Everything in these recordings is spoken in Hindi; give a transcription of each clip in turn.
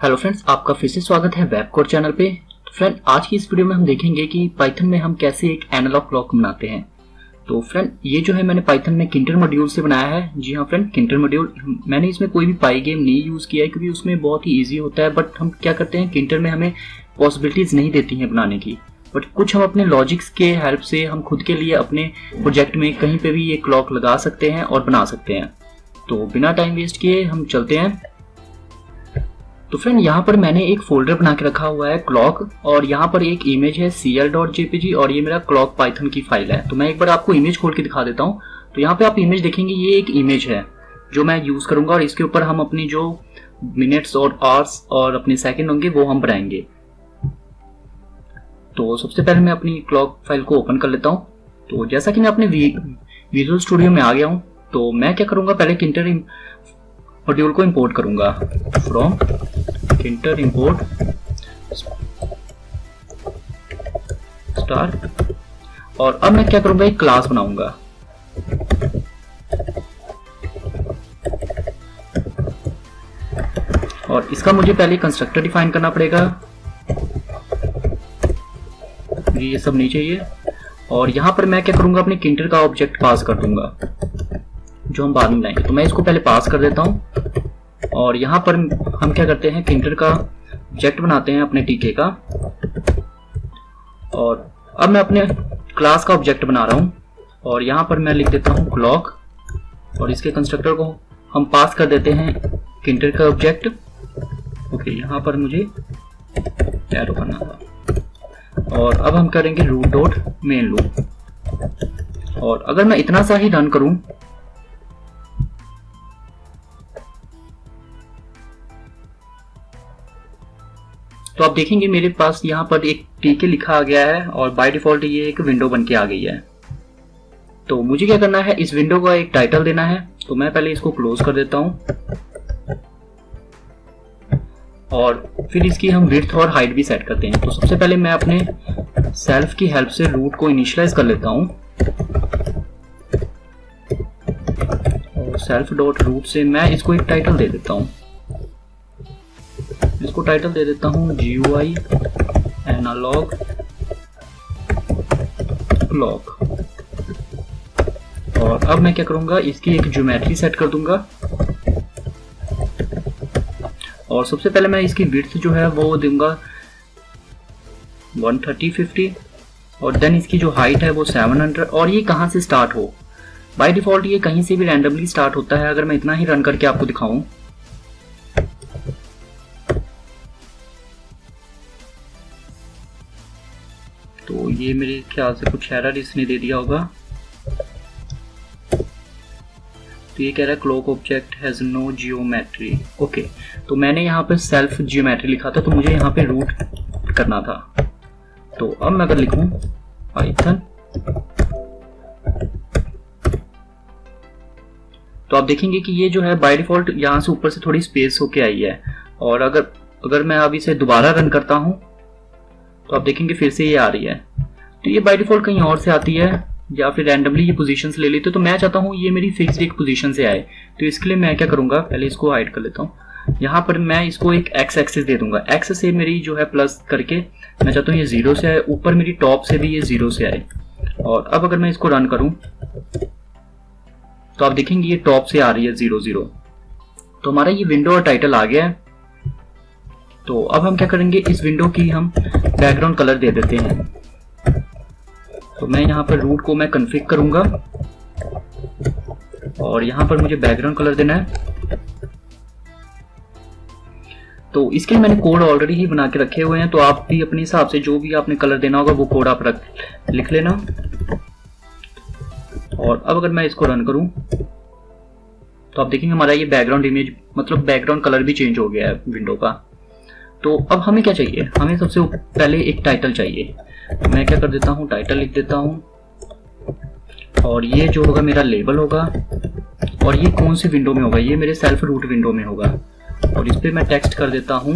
हेलो फ्रेंड्स, आपका फिर से स्वागत है वेब कोड चैनल पे। तो फ्रेंड, आज की इस वीडियो में हम देखेंगे कि पाइथन में हम कैसे एक एनालॉग क्लॉक बनाते हैं। तो फ्रेंड, ये जो है मैंने पाइथन में किंटर मॉड्यूल से बनाया है। जी हाँ फ्रेंड, किंटर मॉड्यूल। मैंने इसमें कोई भी पाई गेम नहीं यूज़ किया है क्योंकि उसमें बहुत ही ईजी होता है। बट हम क्या करते हैं, किंटर में हमें पॉसिबिलिटीज़ नहीं देती हैं बनाने की। बट कुछ हम अपने लॉजिक्स के हेल्प से हम खुद के लिए अपने प्रोजेक्ट में कहीं पे भी ये क्लॉक लगा सकते हैं और बना सकते हैं। तो बिना टाइम वेस्ट किए हम चलते हैं। तो फ्रेंड, यहाँ पर मैंने एक फोल्डर बना के रखा हुआ है क्लॉक, और यहाँ पर एक इमेज है cl.jpg और ये मेरा क्लॉक पाइथन की फाइल है। तो मैं एक बार आपको इमेज खोल के दिखा देता हूँ। तो यहाँ पे आप इमेज देखेंगे, ये एक इमेज है जो मैं यूज करूंगा और इसके ऊपर हम अपनी जो मिनट्स और आवर्स और अपने सेकंड होंगे वो हम बनाएंगे। तो सबसे पहले मैं अपनी क्लॉक फाइल को ओपन कर लेता हूँ। तो जैसा कि मैं अपने विजुअल स्टूडियो में आ गया हूँ, तो मैं क्या करूंगा, पहले किंटर मॉड्यूल को इंपोर्ट करूंगा फ्रॉम किंटर इंपोर्ट स्टार। और अब मैं क्या करूंगा, एक क्लास बनाऊंगा। और इसका मुझे पहले कंस्ट्रक्टर डिफाइन करना पड़ेगा। ये सब नीचे ये। और यहां पर मैं क्या करूंगा, अपने किंटर का ऑब्जेक्ट पास कर दूंगा जो हम बाद में लाएंगे। तो मैं इसको पहले पास कर देता हूं। और यहाँ पर हम क्या करते हैं, किंटर का ऑब्जेक्ट बनाते हैं अपने टीके का। और अब मैं अपने क्लास का ऑब्जेक्ट बना रहा हूँ और यहाँ पर मैं लिख देता हूँ क्लॉक, और इसके कंस्ट्रक्टर को हम पास कर देते हैं किंटर का ऑब्जेक्ट। ओके, यहाँ पर मुझे एरो करना था। और अब हम करेंगे रूट डॉट मेन लूप। और अगर मैं इतना सा ही रन करूं तो आप देखेंगे मेरे पास यहाँ पर एक टीके लिखा आ गया है और बाय डिफॉल्ट ये एक विंडो बन के आ गई है। तो मुझे क्या करना है, इस विंडो का एक टाइटल देना है। तो मैं पहले इसको क्लोज कर देता हूँ और फिर इसकी हम विड्थ और हाइट भी सेट करते हैं। तो सबसे पहले मैं अपने सेल्फ की हेल्प से रूट को इनिशियलाइज कर लेता हूँ और सेल्फ डॉट रूट से मैं इसको एक टाइटल दे देता हूँ। इसको टाइटल दे देता हूँ GUI एनालॉग क्लॉक। और अब मैं क्या करूंगा, इसकी एक ज्योमेट्री सेट कर दूंगा। और सबसे पहले मैं इसकी विड्थ जो है वो दूंगा 130-50 और देन इसकी जो हाइट है वो 700। और ये कहाँ से स्टार्ट हो, बाय डिफॉल्ट ये कहीं से भी रैंडमली स्टार्ट होता है। अगर मैं इतना ही रन करके आपको दिखाऊं तो ये मेरे ख्याल से कुछ एरर इसने दे दिया होगा। तो ये कह रहा है clock object has no geometry. Okay, तो मैंने यहाँ पे सेल्फ जियोमेट्री लिखा था, तो मुझे यहाँ पे रूट करना था। तो अब मैं अगर लिखूं पाइथन, तो आप देखेंगे कि ये जो है बाय डिफॉल्ट यहाँ से ऊपर से थोड़ी स्पेस होके आई है। और अगर मैं अब इसे दोबारा रन करता हूँ तो आप देखेंगे फिर से ये आ रही है। तो ये बाय डिफॉल्ट कहीं और से आती है या फिर रैंडमली ये पोजीशंस ले लेते। तो मैं चाहता हूँ ये मेरी फिक्स्ड एक पोजीशन से आए। तो इसके लिए मैं क्या करूंगा, पहले इसको हाइड कर लेता हूँ। यहाँ पर मैं इसको एक एक्स एक्सिस दे दूंगा। एक्स से मेरी जो है प्लस करके मैं चाहता हूँ ये 0 से आए, ऊपर मेरी टॉप से भी ये 0 से आए। और अब अगर मैं इसको रन करूं तो आप देखेंगे ये टॉप से आ रही है 0-0। तो हमारा ये विंडो और टाइटल आ गया है। तो अब हम क्या करेंगे, इस विंडो की हम बैकग्राउंड कलर दे देते हैं। तो मैं यहाँ पर रूट को मैं कॉन्फ़िग करूंगा और यहाँ पर मुझे बैकग्राउंड कलर देना है। तो इसके लिए मैंने कोड ऑलरेडी ही बना के रखे हुए हैं। तो आप भी अपने हिसाब से जो भी आपने कलर देना होगा वो कोड आप लिख लेना। और अब अगर मैं इसको रन करूं तो आप देखेंगे हमारा ये बैकग्राउंड इमेज मतलब बैकग्राउंड कलर भी चेंज हो गया है विंडो का। तो अब हमें क्या चाहिए, हमें सबसे पहले एक टाइटल चाहिए। तो मैं क्या कर देता हूँ, टाइटल लिख देता हूँ और ये जो होगा मेरा लेबल होगा। और ये कौन सी विंडो में होगा, ये मेरे सेल्फ रूट विंडो में होगा। और इस पे मैं टेक्स्ट कर देता हूँ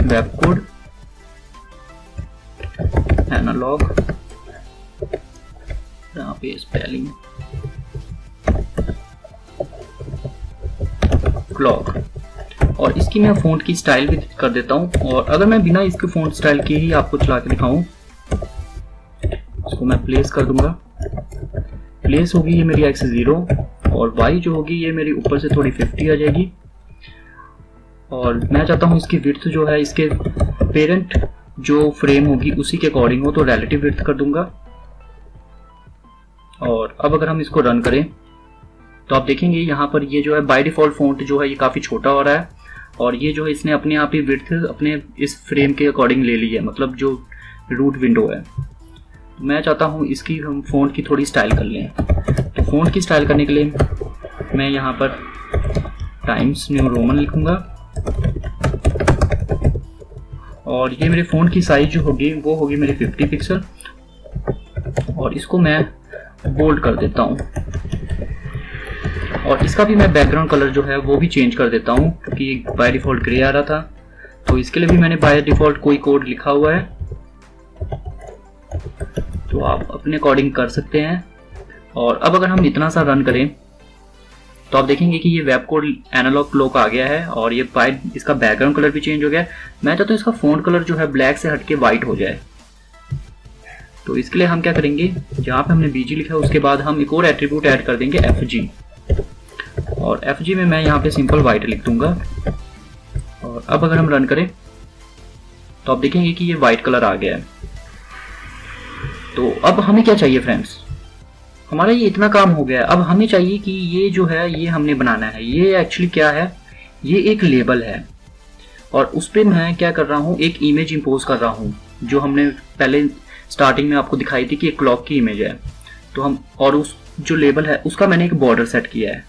वेब कोड एनालॉग, यहाँ पे स्पेलिंग क्लॉक, और इसकी मैं फ़ॉन्ट की स्टाइल भी कर देता हूँ। और अगर मैं बिना इसके फ़ॉन्ट स्टाइल के ही आपको चला के दिखाऊँ, इसको मैं प्लेस कर दूंगा। प्लेस होगी ये मेरी x 0 और y जो होगी ये मेरी ऊपर से थोड़ी 50 आ जाएगी। और मैं चाहता हूँ इसकी विड्थ जो है इसके पेरेंट जो फ्रेम होगी उसी के अकॉर्डिंग हो, तो रिलेटिव विड्थ कर दूंगा। और अब अगर हम इसको रन करें तो आप देखेंगे यहाँ पर ये जो है बाय डिफॉल्ट फ़ॉन्ट जो है ये काफ़ी छोटा हो रहा है, और ये जो है इसने अपने आप ही विड्थ अपने इस फ्रेम के अकॉर्डिंग ले ली है, मतलब जो रूट विंडो है। मैं चाहता हूँ इसकी हम फ़ॉन्ट की थोड़ी स्टाइल कर लें। तो फ़ॉन्ट की स्टाइल करने के लिए मैं यहाँ पर टाइम्स न्यू रोमन लिखूँगा, और ये मेरे फ़ॉन्ट की साइज जो होगी वो होगी मेरी 50 पिक्सल, और इसको मैं बोल्ड कर देता हूँ। और इसका भी मैं बैकग्राउंड कलर जो है वो भी चेंज कर देता हूँ, क्योंकि बाय डिफ़ॉल्ट ग्रे आ रहा था। तो इसके लिए भी मैंने बाय डिफ़ॉल्ट कोई कोड लिखा हुआ है, तो आप अपने अकॉर्डिंग कर सकते हैं। और अब अगर हम इतना सा रन करें तो आप देखेंगे कि ये वेब कोड एनालॉग क्लॉक आ गया है, और ये इसका बैकग्राउंड कलर भी चेंज हो गया है। मैं चाहता हूँ इसका फ़ॉन्ट कलर जो है ब्लैक से हटके वाइट हो जाए। तो इसके लिए हम क्या करेंगे, जहाँ पे हमने BG लिखा है उसके बाद हम एक और एट्रीब्यूट ऐड कर देंगे FG, और FG में मैं यहाँ पे सिंपल वाइट लिख दूंगा। और अब अगर हम रन करें तो आप देखेंगे कि ये वाइट कलर आ गया है। तो अब हमें क्या चाहिए फ्रेंड्स, हमारा ये इतना काम हो गया है। अब हमें चाहिए कि ये जो है ये हमने बनाना है। ये एक्चुअली क्या है, ये एक लेबल है, और उस पर मैं क्या कर रहा हूँ, एक इमेज इंपोज कर रहा हूँ जो हमने पहले स्टार्टिंग में आपको दिखाई थी कि एक क्लॉक की इमेज है। तो हम और उस जो लेबल है उसका मैंने एक बॉर्डर सेट किया है।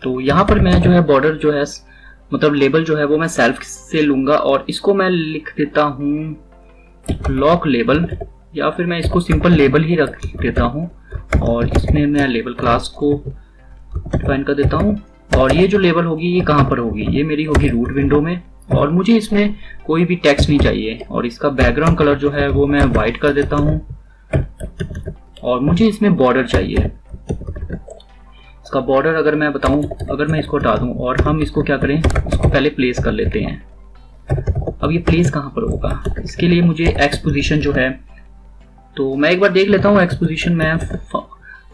तो यहाँ पर मैं जो है बॉर्डर जो है मतलब लेबल जो है वो मैं सेल्फ से लूंगा, और इसको मैं लिख देता हूँ क्लॉक लेबल, या फिर मैं इसको सिंपल लेबल ही रख देता हूँ। और इसमें मैं लेबल क्लास को डिफाइन कर देता हूँ। और ये जो लेबल होगी ये कहाँ पर होगी, ये मेरी होगी रूट विंडो में, और मुझे इसमें कोई भी टेक्स्ट नहीं चाहिए। और इसका बैकग्राउंड कलर जो है वो मैं वाइट कर देता हूँ, और मुझे इसमें बॉर्डर चाहिए। इसका बॉर्डर अगर मैं बताऊं, अगर मैं इसको हटा दूं और हम इसको क्या करें, इसको पहले प्लेस कर लेते हैं। अब ये प्लेस कहाँ पर होगा, इसके लिए मुझे एक्स पोजीशन जो है, तो मैं एक बार देख लेता हूँ। एक्स पोजीशन मैं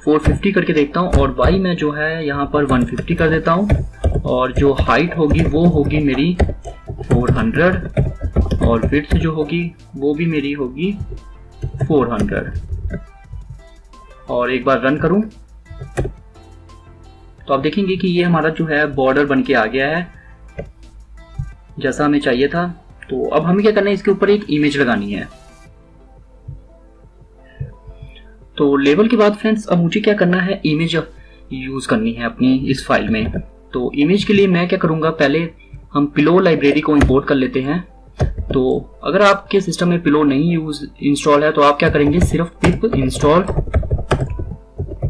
450 करके देखता हूँ, और वाई में जो है यहाँ पर 150 कर देता हूँ, और जो हाइट होगी वो होगी मेरी 400, और विड्थ जो होगी वो भी मेरी होगी 400। और एक बार रन करूं तो आप देखेंगे कि ये हमारा जो है बॉर्डर बन के आ गया है जैसा हमें चाहिए था। तो अब हमें क्या करना है, इसके ऊपर एक इमेज लगानी है। तो लेबल के बाद फ्रेंड्स अब मुझे क्या करना है, इमेज यूज करनी है अपनी इस फाइल में। तो इमेज के लिए मैं क्या करूंगा, पहले हम पिलो लाइब्रेरी को इंपोर्ट कर लेते हैं। तो अगर आपके सिस्टम में पिलो नहीं इंस्टॉल है तो आप क्या करेंगे, सिर्फ पिप इंस्टॉल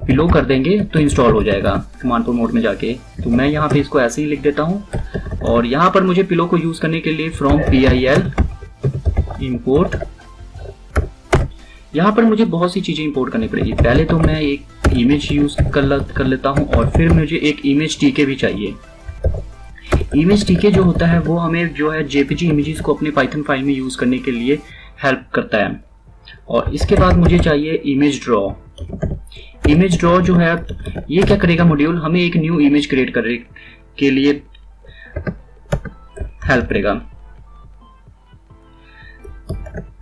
पिलो कर देंगे तो इंस्टॉल हो जाएगा कमांड प्रोम्प्ट मोड में जाके। तो मैं यहाँ पे इसको ऐसे ही लिख देता हूँ, और यहाँ पर मुझे पिलो को यूज करने के लिए फ्रॉम PIL इंपोर्ट, यहाँ पर मुझे बहुत सी चीजें इंपोर्ट करनी पड़ेगी। पहले तो मैं एक इमेज यूज कर लेता हूँ, और फिर मुझे एक इमेज टीके भी चाहिए। इमेज टीके जो होता है वो हमें जो है JPG इमेजेस को अपने पाइथन फाइल में यूज करने के लिए हेल्प करता है। और इसके बाद मुझे चाहिए इमेज ड्रॉ। इमेज ड्रॉ जो है ये क्या करेगा, मॉड्यूल हमें एक न्यू इमेज क्रिएट करने के लिए हेल्प करेगा।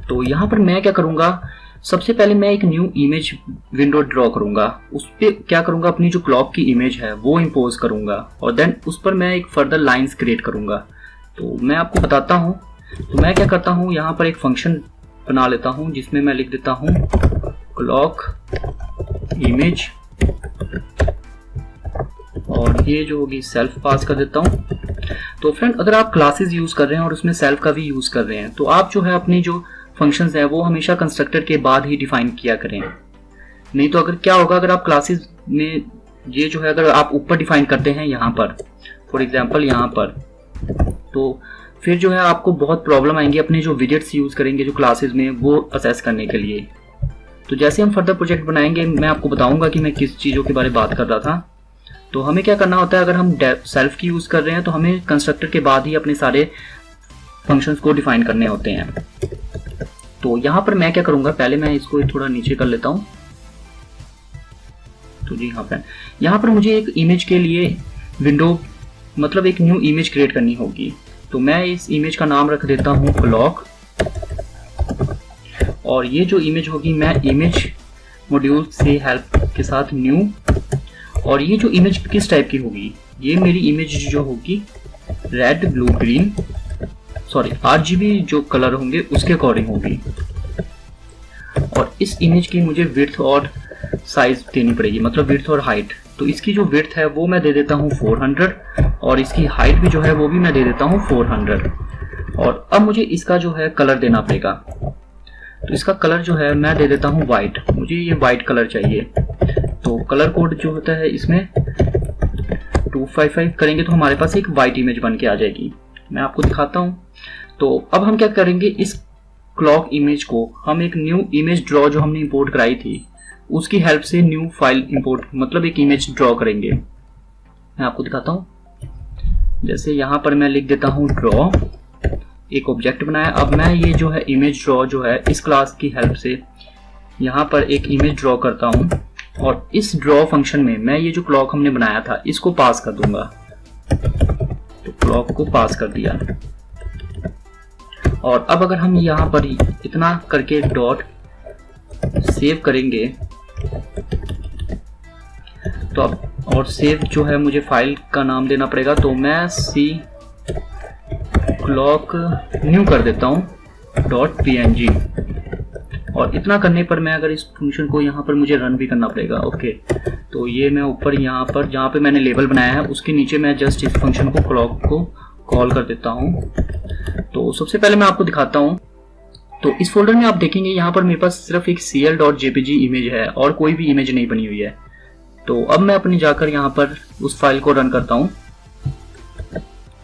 तो यहां पर मैं क्या करूंगा, सबसे पहले मैं एक न्यू इमेज विंडो ड्रॉ करूंगा। उस पर क्या करूंगा, अपनी जो क्लॉक की इमेज है वो इंपोज करूंगा, और देन उस पर मैं एक फर्दर लाइंस क्रिएट करूंगा। तो मैं आपको बताता हूं। तो मैं क्या करता हूं, यहाँ पर एक फंक्शन बना लेता हूं जिसमें मैं लिख देता हूं क्लॉक इमेज, और ये जो होगी सेल्फ पास कर देता हूं। तो फ्रेंड अगर आप क्लासेस यूज कर रहे हैं और उसमें सेल्फ का भी यूज कर रहे हैं, तो आप जो है अपनी जो फंक्शंस है वो हमेशा कंस्ट्रक्टर के बाद ही डिफाइन किया करें। नहीं तो अगर क्या होगा, अगर आप क्लासेस में ये जो है अगर आप ऊपर डिफाइन करते हैं यहाँ पर, फॉर एग्जांपल यहाँ पर, तो फिर जो है आपको बहुत प्रॉब्लम आएंगी अपने जो विजेट्स यूज करेंगे जो क्लासेस में वो असेस करने के लिए। तो जैसे हम फर्दर प्रोजेक्ट बनाएंगे मैं आपको बताऊंगा कि मैं किस चीज़ों के बारे में बात कर रहा था। तो हमें क्या करना होता है, अगर हम सेल्फ की यूज कर रहे हैं तो हमें कंस्ट्रक्टर के बाद ही अपने सारे फंक्शंस को डिफाइन करने होते हैं। तो यहां पर मैं क्या करूंगा, पहले मैं इसको थोड़ा नीचे कर लेता हूं। तो जी हाँ फ्रेंड, यहाँ पर मुझे एक इमेज के लिए विंडो मतलब एक न्यू इमेज क्रिएट करनी होगी। तो मैं इस इमेज का नाम रख देता हूँ क्लॉक, और ये जो इमेज होगी मैं इमेज मॉड्यूल से हेल्प के साथ न्यू, और ये जो इमेज किस टाइप की होगी, ये मेरी इमेज जो होगी red blue green sorry RGB जो कलर होंगे उसके अकॉर्डिंग होगी। और इस इमेज की मुझे विड्थ और साइज देनी पड़ेगी, मतलब विड्थ और हाइट। तो इसकी जो विड्थ है वो मैं दे देता हूँ 400, और इसकी हाइट भी जो है वो भी मैं दे देता हूँ 400। और अब मुझे इसका जो है कलर देना पड़ेगा। तो इसका कलर जो है मैं दे देता हूँ वाइट, मुझे ये वाइट कलर चाहिए। तो कलर कोड जो होता है इसमें 255 करेंगे तो हमारे पास एक वाइट इमेज बन के आ जाएगी। मैं आपको दिखाता हूँ। तो अब हम क्या करेंगे, इस क्लॉक इमेज को हम एक न्यू इमेज ड्रॉ जो हमने इंपोर्ट कराई थी उसकी हेल्प से न्यू फाइल इंपोर्ट मतलब एक इमेज ड्रॉ करेंगे। मैं आपको दिखाता हूँ। जैसे यहाँ पर मैं लिख देता हूँ ड्रॉ, एक ऑब्जेक्ट बनाया। अब मैं ये जो है इमेज ड्रॉ जो है इस क्लास की हेल्प से यहाँ पर एक इमेज ड्रॉ करता हूँ, और इस ड्रॉ फंक्शन में मैं ये जो क्लॉक हमने बनाया था इसको पास कर दूंगा। तो क्लॉक को पास कर दिया। और अब अगर हम यहाँ पर इतना करके डॉट सेव करेंगे तो अब, और सेव जो है मुझे फाइल का नाम देना पड़ेगा। तो मैं सी क्लॉक न्यू कर देता हूँ .png, और इतना करने पर मैं अगर इस फंक्शन को यहाँ पर मुझे रन भी करना पड़ेगा। ओके, तो ये मैं ऊपर यहाँ पर जहाँ पे मैंने लेबल बनाया है उसके नीचे मैं जस्ट इस फंक्शन को क्लॉक को कॉल कर देता हूँ। तो सबसे पहले मैं आपको दिखाता हूँ। तो इस फोल्डर में आप देखेंगे यहाँ पर मेरे पास सिर्फ एक cl.jpg इमेज है और कोई भी इमेज नहीं बनी हुई है। तो अब मैं अपनी जाकर यहाँ पर उस फाइल को रन करता हूँ।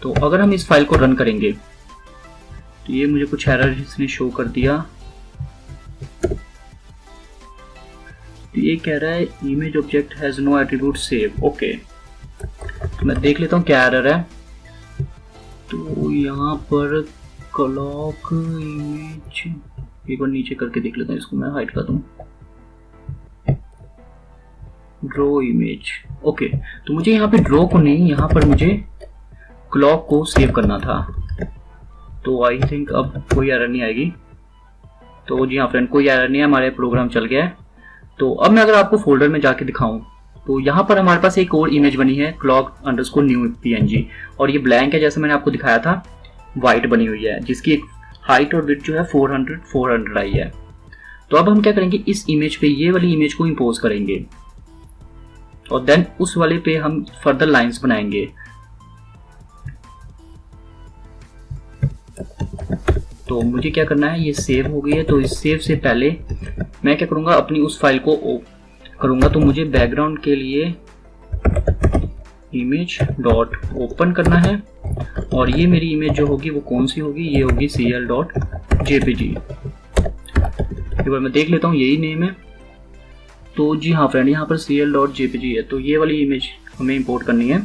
तो अगर हम इस फाइल को रन करेंगे तो ये मुझे कुछ एरर इसने शो कर दिया। तो ये कह रहा है image object has no attribute save. Okay, तो मैं देख लेता हूँ क्या एरर है। तो यहाँ पर क्लॉक इमेज एक बार नीचे करके देख लेता हूँ, इसको मैं हाइड कर दूँ। ड्रॉ इमेज, ओके, तो मुझे यहाँ पे ड्रॉ को नहीं, यहाँ पर मुझे क्लॉक को सेव करना था। तो आई थिंक अब कोई एरर नहीं आएगी। तो जी हाँ फ्रेंड, कोई एरर नहीं है, हमारे प्रोग्राम चल गया है। तो अब मैं अगर आपको फोल्डर में जाके दिखाऊं तो यहाँ पर हमारे पास एक और इमेज बनी है clock_new.png, और ये ब्लैंक है जैसे मैंने आपको दिखाया था, वाइट बनी हुई है जिसकी एक हाइट और विड्थ जो है 400 आई है। तो अब हम क्या करेंगे, इस इमेज पे ये वाली इमेज को इंपोज करेंगे और देन उस वाले पे हम फर्दर लाइंस बनाएंगे। तो मुझे क्या करना है, ये सेव हो गई है। तो इस सेव से पहले मैं क्या करूंगा, अपनी उस फाइल को करूंगा। तो मुझे बैकग्राउंड के लिए इमेज डॉट ओपन करना है, और ये मेरी इमेज जो होगी वो कौन सी होगी, ये होगी cl.jpg। एक बार मैं देख लेता हूँ, यही नेम है। तो जी हाँ फ्रेंड, यहाँ पर cl.jpg है। तो ये वाली इमेज हमें इंपोर्ट करनी है।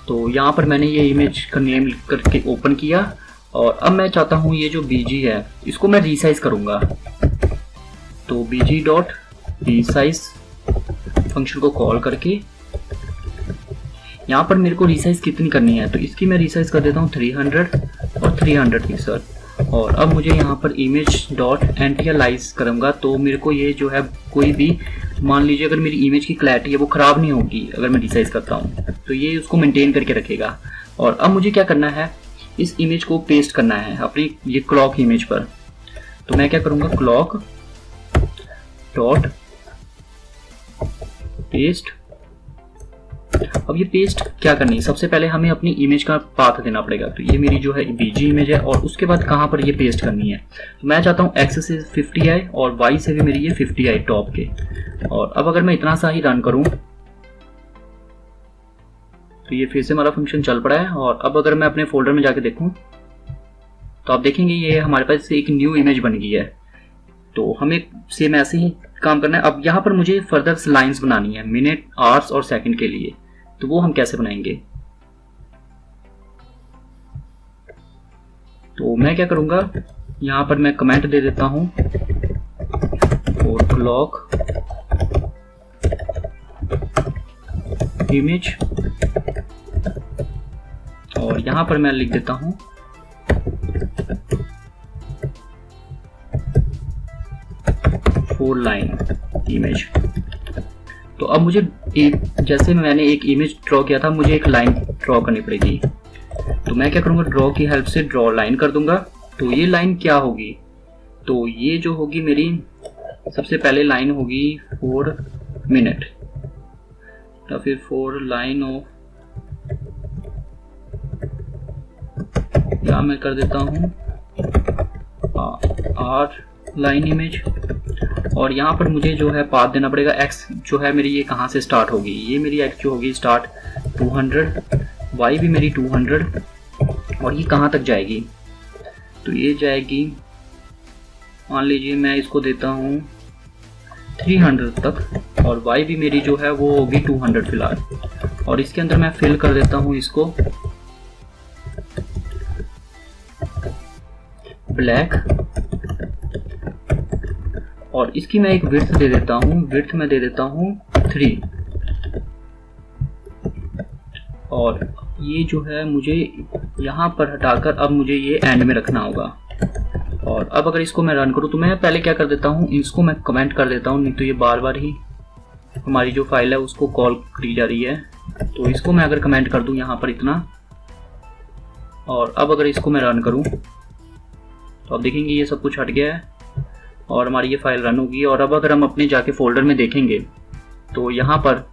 तो यहाँ पर मैंने ये इमेज का नेम लिख करके ओपन किया, और अब मैं चाहता हूँ ये जो bg है इसको मैं रीसाइज करूंगा। तो bg.resize फंक्शन को कॉल करके यहाँ पर मेरे को रीसाइज कितनी करनी है, तो इसकी मैं रीसाइज कर देता हूँ 300 और 300 पिक्सल। और अब मुझे यहाँ पर image.antialize करूँगा। तो मेरे को ये जो है कोई भी, मान लीजिए अगर मेरी इमेज की क्लैरिटी है वो खराब नहीं होगी अगर मैं रीसाइज करता हूँ, तो ये उसको मेंटेन करके रखेगा। और अब मुझे क्या करना है, इस इमेज को पेस्ट करना है अपनी ये क्लॉक इमेज पर। तो मैं क्या करूँगा, क्लॉक डॉट पेस्ट। अब ये पेस्ट क्या करनी है, सबसे पहले हमें अपनी इमेज का पाथ देना पड़ेगा। तो ये मेरी जो है bg इमेज है, और उसके बाद कहाँ पर ये पेस्ट करनी है। तो मैं चाहता हूँ x से 50 आए और y से भी मेरी ये 50 आए टॉप के। और अब अगर मैं इतना सा ही रन करूँ तो ये फिर से हमारा फंक्शन चल पड़ा है। और अब अगर मैं अपने फोल्डर में जाके देखूँ तो आप देखेंगे ये हमारे पास एक न्यू इमेज बन गई है। तो हमें सेम ऐसे ही काम करना है। अब यहाँ पर मुझे फर्दर लाइंस बनानी है मिनट, आवर्स और सेकंड के लिए, तो वो हम कैसे बनाएंगे? तो मैं क्या करूंगा, यहाँ पर मैं कमेंट दे देता हूं और क्लॉक इमेज, और यहाँ पर मैं लिख देता हूं फोर लाइन इमेज। तो अब मुझे जैसे मैंने एक इमेज ड्रॉ किया था, मुझे एक लाइन ड्रॉ करनी पड़ेगी। तो मैं क्या करूंगा, ड्रॉ की हेल्प से ड्रॉ लाइन कर दूंगा। तो ये लाइन क्या होगी, तो ये जो होगी मेरी सबसे पहले लाइन होगी 4 मिनट, या फिर 4 लाइन ऑफ, या मैं कर देता हूं 8 लाइन इमेज। और यहाँ पर मुझे जो है पाथ देना पड़ेगा, एक्स जो है मेरी ये कहाँ से स्टार्ट होगी, ये मेरी एक्स जो होगी स्टार्ट 200, वाई भी मेरी 200, और ये कहाँ तक जाएगी, तो ये जाएगी, मान लीजिए मैं इसको देता हूँ 300 तक, और वाई भी मेरी जो है वो होगी 200 फिलहाल। और इसके अंदर मैं फिल कर देता हूँ इसको ब्लैक, और इसकी मैं एक विड्थ दे देता हूँ, विड्थ में दे देता हूँ 3, और ये जो है मुझे यहाँ पर हटाकर अब मुझे ये एंड में रखना होगा। और अब अगर इसको मैं रन करूँ तो मैं पहले क्या कर देता हूँ, इसको मैं कमेंट कर देता हूँ, नहीं तो ये बार बार ही हमारी जो फाइल है उसको कॉल करी जा रही है। तो इसको मैं अगर कमेंट कर दूँ यहाँ पर इतना, और अब अगर इसको मैं रन करूँ तो अब देखेंगे ये सब कुछ हट गया है और हमारी ये फाइल रन होगी। और अब अगर हम अपने जाके फोल्डर में देखेंगे तो यहाँ पर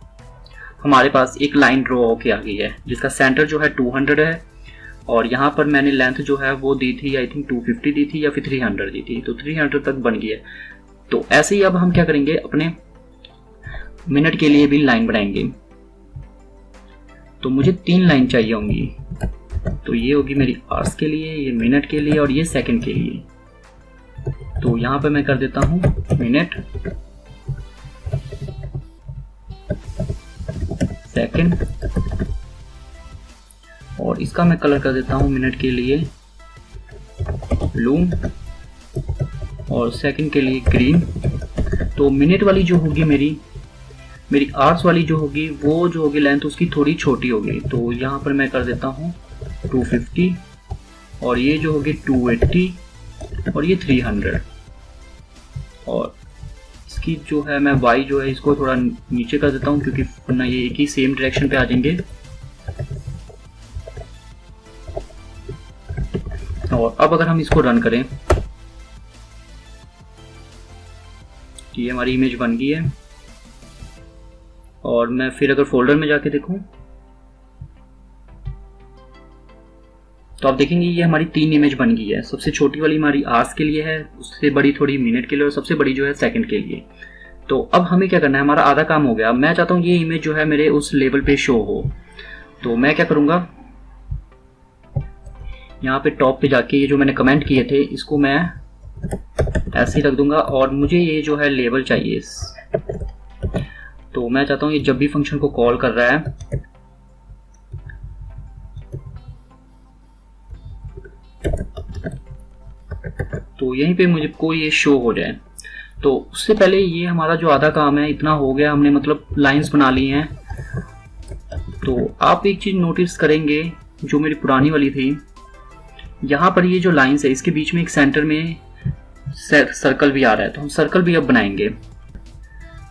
हमारे पास एक लाइन ड्रॉ होके आ गई है, जिसका सेंटर जो है 200 है, और यहाँ पर मैंने लेंथ जो है वो दी थी, आई थिंक 250 दी थी या फिर 300 दी थी, तो 300 तक बन गई है। तो ऐसे ही अब हम क्या करेंगे, अपने मिनट के लिए भी लाइन बनाएंगे। तो मुझे 3 लाइन चाहिए होंगी, तो ये होगी मेरी आवर्स के लिए, ये मिनट के लिए, और ये सेकंड के लिए। तो यहाँ पे मैं कर देता हूँ मिनट, सेकंड, और इसका मैं कलर कर देता हूँ मिनट के लिए ब्लू और सेकंड के लिए ग्रीन। तो मिनट वाली जो होगी मेरी आवर्स वाली जो होगी वो जो होगी लेंथ उसकी थोड़ी छोटी होगी, तो यहाँ पर मैं कर देता हूँ 250, और ये जो होगी 280, और ये 300। और इसकी जो है मैं y जो है इसको थोड़ा नीचे कर देता हूँ, क्योंकि वरना ये एक ही सेम डायरेक्शन पे आ जाएंगे। और अब अगर हम इसको रन करें, ये हमारी इमेज बन गई है। और मैं फिर अगर फोल्डर में जाके देखूं तो आप देखेंगे ये हमारी 3 इमेज बन गई है। सबसे छोटी वाली हमारी आवर्स के लिए है, उससे बड़ी थोड़ी मिनट के लिए, और सबसे बड़ी जो है सेकंड के लिए। तो अब हमें क्या करना है, हमारा आधा काम हो गया। मैं चाहता हूँ ये इमेज जो है मेरे उस लेवल पे शो हो, तो मैं क्या करूँगा, यहाँ पे टॉप पे जाके ये जो मैंने कमेंट किए थे इसको मैं ऐसे ही रख दूंगा, और मुझे ये जो है लेवल चाहिए। तो मैं चाहता हूँ ये जब भी फंक्शन को कॉल कर रहा है तो यहीं पे मुझे कोई ये शो हो जाए। तो उससे पहले ये हमारा जो आधा काम है इतना हो गया, हमने मतलब लाइंस बना ली हैं। तो आप एक चीज नोटिस करेंगे जो मेरी पुरानी वाली थी, यहाँ पर ये जो लाइंस है इसके बीच में एक सेंटर में सर्कल भी आ रहा है, तो हम सर्कल भी अब बनाएंगे।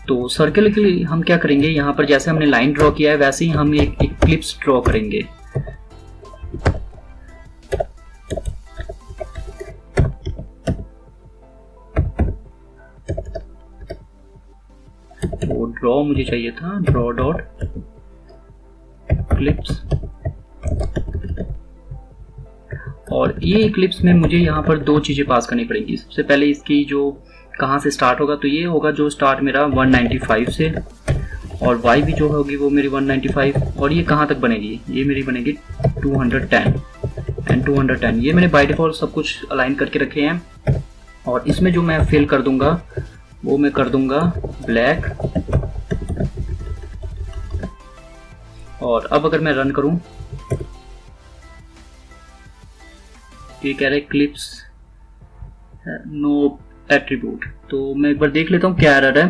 तो सर्कल के लिए हम क्या करेंगे, यहाँ पर जैसे हमने लाइन ड्रॉ किया है वैसे ही हम एक क्लिप्स ड्रॉ करेंगे। तो ड्रॉ मुझे चाहिए था, ड्रॉ डॉट क्लिप्स, और ये क्लिप्स में मुझे यहाँ पर 2 चीजें पास करनी पड़ेंगी। सबसे पहले इसकी जो कहाँ से स्टार्ट होगा, तो ये होगा जो स्टार्ट मेरा 195 से, और y भी जो होगी वो मेरी 195, और ये कहाँ तक बनेगी, ये मेरी बनेगी 210 एंड 210। ये मैंने बाय डिफॉल्ट सब कुछ अलाइन करके रखे हैं। और इसमें जो मैं फिल कर दूंगा वो मैं कर दूंगा ब्लैक। और अब अगर मैं रन करूं, ये कह रहे क्लिप्स नो एट्रीब्यूट, तो मैं एक बार देख लेता हूँ क्या एरर है।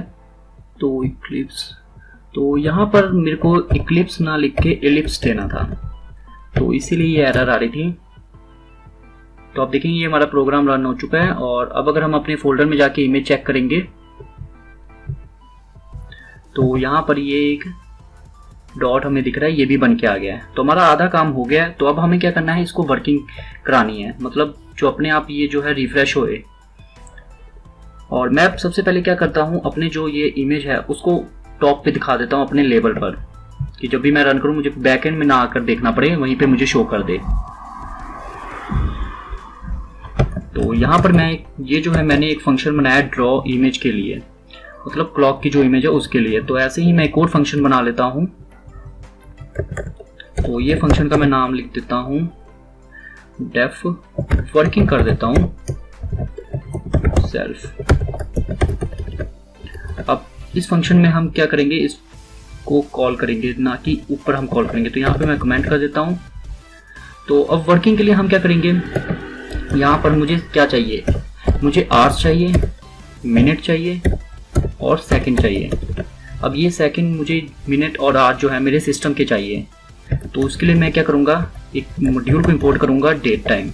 तो इक्लिप्स, तो यहाँ पर मेरे को इक्लिप्स ना लिख के एलिप्स देना था, तो इसीलिए ये एरर आ रही थी। तो आप देखेंगे ये हमारा प्रोग्राम रन हो चुका है। और अब अगर हम अपने फोल्डर में जाके इमेज चेक करेंगे तो यहाँ पर ये एक डॉट हमें दिख रहा है, ये भी बन के आ गया है। तो हमारा आधा काम हो गया है। तो अब हमें क्या करना है, इसको वर्किंग करानी है, मतलब जो अपने आप ये जो है रिफ्रेश होए। और मैं सबसे पहले क्या करता हूँ, अपने जो ये इमेज है उसको टॉप पे दिखा देता हूँ अपने लेबल पर, कि जब भी मैं रन करूँ मुझे बैकएंड में ना आकर देखना पड़े, वहीं पे मुझे शो कर दे। तो यहाँ पर मैं ये जो है मैंने एक फंक्शन बनाया ड्रॉ इमेज के लिए, मतलब क्लॉक की जो इमेज है उसके लिए। तो ऐसे ही मैं एक और फंक्शन बना लेता हूँ। तो ये फंक्शन का मैं नाम लिख देता हूँ डेफ वर्किंग कर देता हूँ सेल्फ। अब इस फंक्शन में हम क्या करेंगे, इसको कॉल करेंगे, ना कि ऊपर हम कॉल करेंगे। तो यहाँ पे मैं कमेंट कर देता हूँ। तो अब वर्किंग के लिए हम क्या करेंगे, यहाँ पर मुझे क्या चाहिए, मुझे आवर्स चाहिए, मिनट चाहिए और सेकंड चाहिए। अब ये सेकंड मुझे मिनट और आवर जो है मेरे सिस्टम के चाहिए। तो उसके लिए मैं क्या करूँगा, एक मॉड्यूल को इंपोर्ट करूँगा डेट टाइम।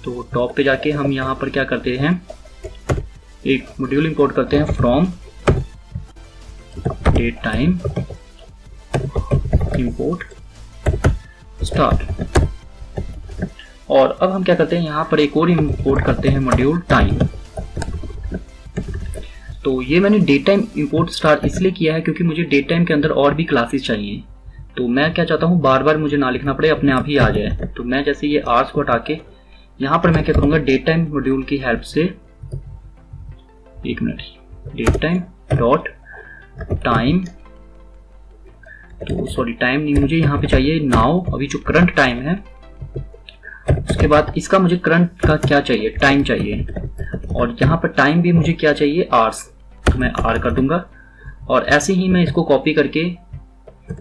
तो टॉप पे जाके हम यहाँ पर क्या करते हैं, एक मॉड्यूल इंपोर्ट करते हैं from date time import start. और अब हम क्या करते हैं, यहाँ पर एक और इंपोर्ट करते हैं मॉड्यूल टाइम। तो ये मैंने डेट टाइम इंपोर्ट स्टार्ट इसलिए किया है क्योंकि मुझे डेट टाइम के अंदर और भी क्लासेस चाहिए। तो मैं क्या चाहता हूँ, बार बार मुझे ना लिखना पड़े, अपने आप ही आ जाए। तो मैं जैसे ये आवर्स को हटा के यहाँ पर मैं क्या करूँगा, डेट टाइम मॉड्यूल की हेल्प से, एक minute, date time dot time, तो सॉरी टाइम नहीं, मुझे यहाँ पे चाहिए नाउ, अभी जो करंट टाइम है। उसके बाद इसका मुझे करंट का क्या चाहिए, टाइम चाहिए। और यहाँ पर टाइम भी मुझे क्या चाहिए, आवर्स, तो मैं आर कर दूंगा। और ऐसे ही मैं इसको कॉपी करके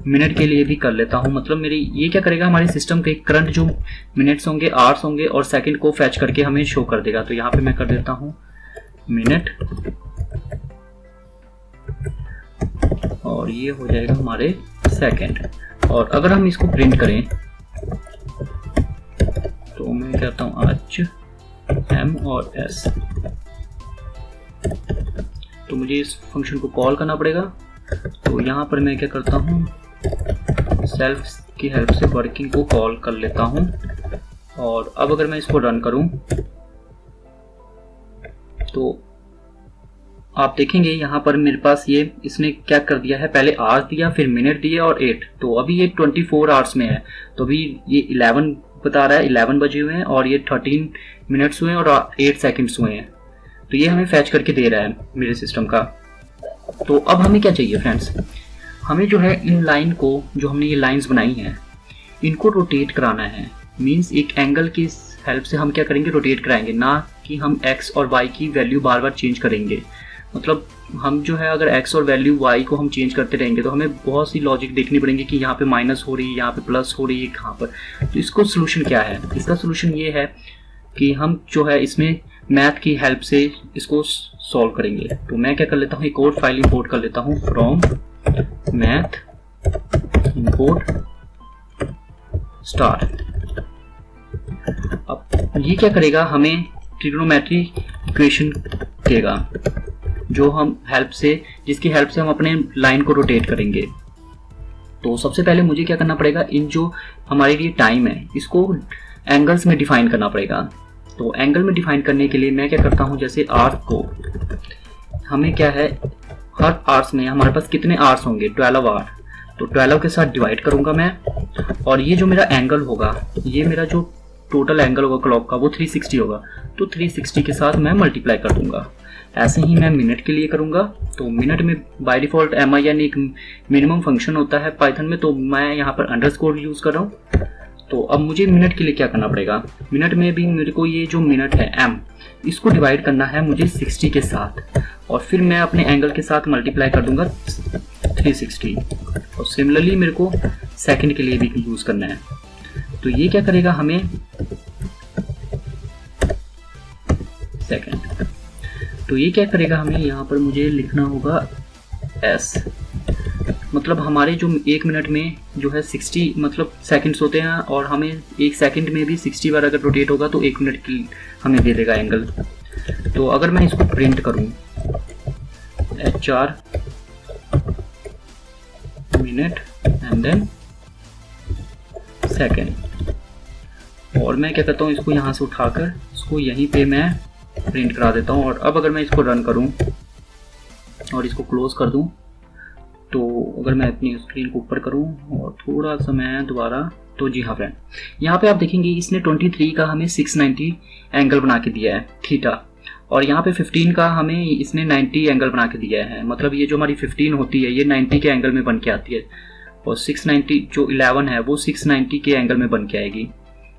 मिनट के लिए भी कर लेता हूँ। मतलब मेरी ये क्या करेगा, हमारे सिस्टम के करंट जो मिनट्स होंगे, आवर्स होंगे और सेकंड को फैच करके हमें शो कर देगा। तो यहाँ पे मैं कर देता हूँ मिनट, और ये हो जाएगा हमारे सेकंड। और अगर हम इसको प्रिंट करें तो मैं कहता हूँ एच एम और एस। तो मुझे इस फंक्शन को कॉल करना पड़ेगा। तो यहाँ पर मैं क्या करता हूँ, सेल्फ की हेल्प से वर्किंग को कॉल कर लेता हूँ। और अब अगर मैं इसको रन करूँ तो आप देखेंगे यहाँ पर मेरे पास ये इसने क्या कर दिया है, पहले आवर्स दिया, फिर मिनट दिए और 8। तो अभी ये 24 आवर्स में है। तो अभी ये 11 बता रहा है, 11 बजे हुए हैं, और ये 13 मिनट्स हुए हैं और 8 सेकंड्स हुए हैं। तो ये हमें फैच करके दे रहा है मेरे सिस्टम का। तो अब हमें क्या चाहिए फ्रेंड्स, हमें जो है इन लाइन को, जो हमने ये लाइंस बनाई हैं, इनको रोटेट कराना है। मींस एक एंगल की हेल्प से हम क्या करेंगे, रोटेट कराएंगे, ना कि हम एक्स और वाई की वैल्यू बार बार चेंज करेंगे। मतलब हम जो है अगर एक्स और वैल्यू वाई को हम चेंज करते रहेंगे तो हमें बहुत सी लॉजिक देखनी पड़ेंगी कि यहाँ पे माइनस हो रही है, यहाँ पे प्लस हो रही है, कहाँ पर। तो इसको सोल्यूशन क्या है, इसका सोल्यूशन ये है कि हम जो है इसमें मैथ की हेल्प से इसको सॉल्व करेंगे। तो मैं क्या कर लेता हूँ, एक और फाइल इंपोर्ट कर लेता हूँ फ्रॉम मैथ इंपोर्ट स्टार। अब ये क्या करेगा, हमें ट्रिग्नोमेट्री इक्वेशन देगा, जो हम हेल्प से, जिसकी हेल्प से हम अपने लाइन को रोटेट करेंगे। तो सबसे पहले मुझे क्या करना पड़ेगा, इन जो हमारे लिए टाइम है इसको एंगल्स में डिफाइन करना पड़ेगा। तो एंगल में डिफाइन करने के लिए मैं क्या करता हूं, जैसे आर्क को हमें क्या है, हर आवर्स में हमारे पास कितने आवर्स होंगे, 12 आवर। तो 12 के साथ डिवाइड करूंगा मैं, और ये जो मेरा एंगल होगा, ये मेरा जो टोटल एंगल होगा क्लॉक का, वो 360 होगा। तो 360 के साथ मैं मल्टीप्लाई कर दूंगा। ऐसे ही मैं मिनट के लिए करूंगा। तो मिनट में बाय डिफॉल्ट MIN एक मिनिमम फंक्शन होता है पाइथन में, तो मैं यहाँ पर अंडरस्कोर यूज कर रहा हूँ। तो अब मुझे मिनट के लिए क्या करना पड़ेगा, मिनट में भी मेरे को ये जो मिनट है m, इसको डिवाइड करना है मुझे 60 के साथ, और फिर मैं अपने एंगल के साथ मल्टीप्लाई कर दूंगा 360, और सिमिलरली मेरे को सेकंड के लिए भी यूज करना है। तो ये क्या करेगा हमें सेकंड, तो ये क्या करेगा हमें यहाँ पर मुझे लिखना होगा s, मतलब हमारे जो एक मिनट में जो है 60 मतलब सेकंड्स होते हैं, और हमें एक सेकंड में भी 60 बार अगर रोटेट होगा तो एक मिनट की हमें दे देगा एंगल। तो अगर मैं इसको प्रिंट करूं HR minute and then second, और मैं क्या करता हूं इसको यहां से उठाकर इसको यहीं पे मैं प्रिंट करा देता हूं। और अब अगर मैं इसको रन करूं और इसको क्लोज कर दूं, तो अगर मैं अपनी स्क्रीन को ऊपर करूं और थोड़ा सा मैं दोबारा, तो जी हाँ फ्रेंड, यहाँ पे आप देखेंगे इसने 23 का हमें 690 एंगल बना के दिया है थीटा, और यहाँ पे 15 का हमें इसने 90 एंगल बना के दिया है। मतलब ये जो हमारी 15 होती है ये 90 के एंगल में बन के आती है, और 690 जो 11 है वो 690 के एंगल में बन के आएगी।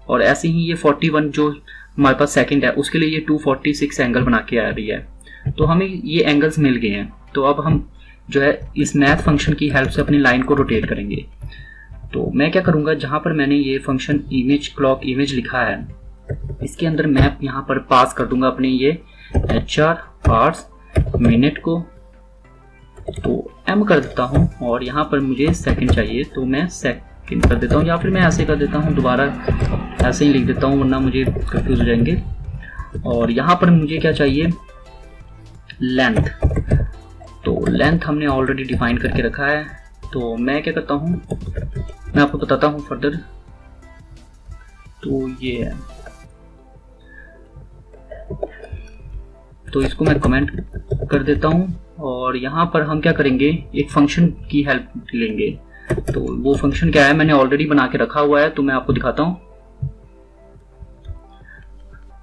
और ऐसे ही ये 41 जो हमारे पास सेकंड है उसके लिए ये 246 एंगल बना के आ रही है। तो हमें ये एंगल्स मिल गए हैं। तो अब हम जो है इस मैथ फंक्शन की हेल्प से अपनी लाइन को रोटेट करेंगे। तो मैं क्या करूंगा, जहां पर मैंने ये फंक्शन इमेज क्लॉक इमेज लिखा है इसके अंदर मैं यहाँ पर पास कर दूंगा अपने ये HR आवर्स मिनट को, तो m कर देता हूँ, और यहाँ पर मुझे सेकंड चाहिए तो मैं सेकंड कर देता हूँ, या फिर मैं ऐसे कर देता हूँ, दोबारा ऐसे ही लिख देता हूँ वरना मुझे कंफ्यूज हो जाएंगे। और यहाँ पर मुझे क्या चाहिए, लेंथ, तो लेंथ हमने ऑलरेडी डिफाइन करके रखा है। तो मैं क्या करता हूँ, मैं आपको बताता हूँ फर्दर। तो ये है, तो इसको मैं कमेंट कर देता हूँ, और यहाँ पर हम क्या करेंगे, एक फंक्शन की हेल्प लेंगे। तो वो फंक्शन क्या है मैंने ऑलरेडी बना के रखा हुआ है, तो मैं आपको दिखाता हूँ।